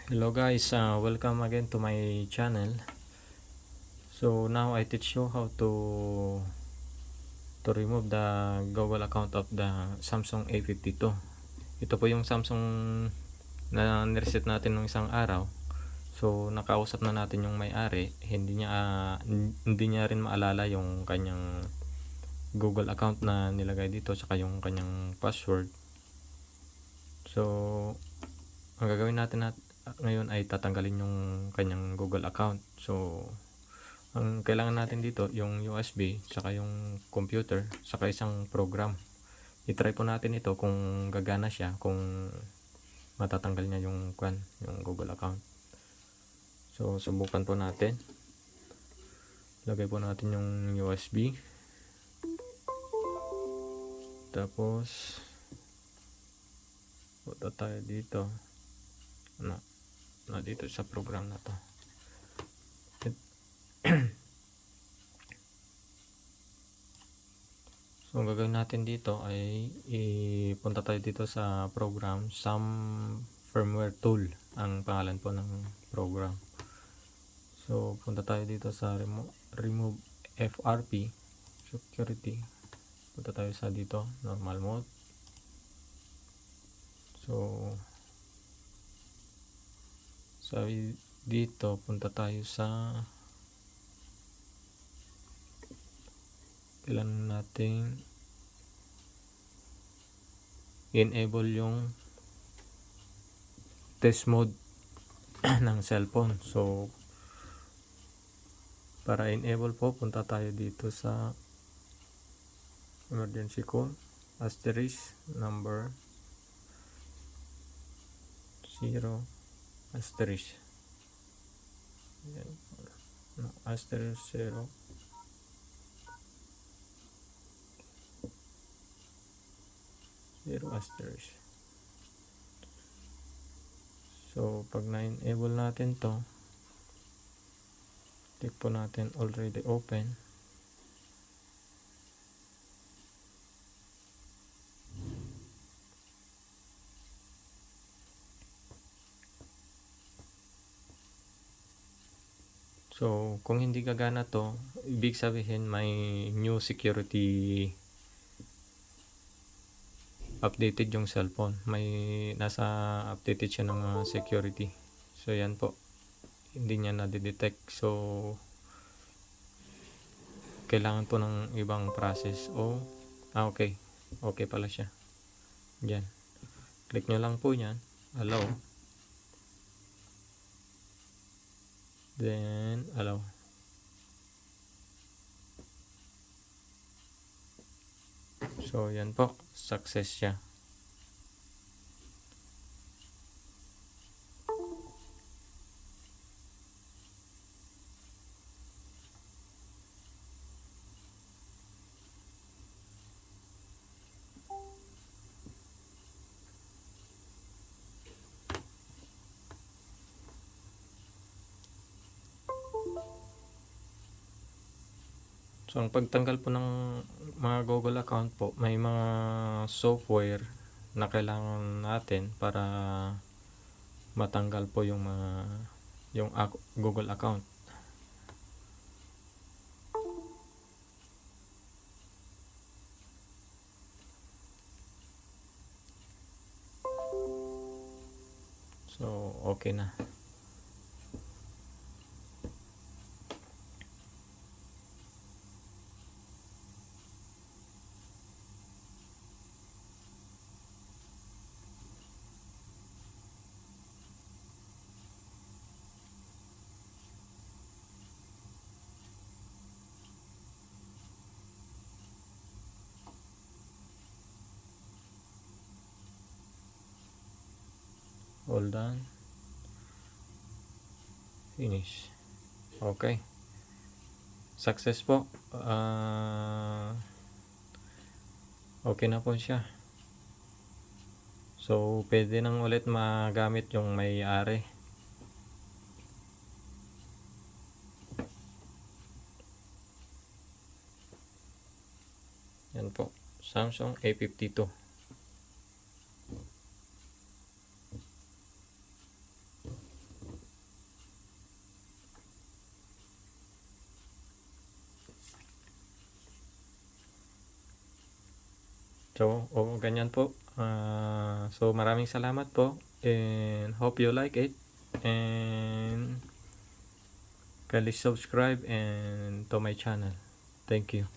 Hello guys, welcome again to my channel. So now I teach you how to remove the Google account of the Samsung A52. Ito po yung Samsung na nireset natin nung isang araw. So nakausap na natin yung may-ari, hindi niya rin maalala yung kanyang Google account na nilagay dito saka yung kanyang password. So ang gagawin natin ngayon ay tatanggalin yung kanyang Google account. So ang kailangan natin dito yung USB saka yung computer saka isang program. I-try po natin ito kung gagana siya, kung matatanggal niya yung Google account. So subukan po natin. Lagay po natin yung USB. Tapos punta tayo dito. Dito sa program na to. So ang gagawin natin dito ay ipunta tayo dito sa program, some firmware tool ang pangalan po ng program. So punta tayo dito sa remove FRP security. Punta tayo sa dito normal mode. So sabi dito punta tayo sa kailangan nating enable yung test mode ng cellphone. So para enable po, punta tayo dito sa emergency call asterisk number 0 asterisk asterisk 0 asterisk. So pag na-enable natin to, click po natin already open. So kung hindi gagana to, ibig sabihin may new security updated yung cellphone, may nasa updated siya ng security. So yan po, hindi niya na-detect. So kailangan po ng ibang process. Okay pala siya. Yan, click nyo lang po yan, allow, then allow. So yan po, success siya. So ang pagtanggal po ng mga Google account po, may mga software na kailangan natin para matanggal po yung Google account. So okay na. All done. Finish. Okay. Success po. Okay na po siya. So pwede nang ulit magamit yung may-ari. Yan po, Samsung A52. So, ganyan po. So maraming salamat po and hope you like it, and kindly subscribe and to my channel. Thank you.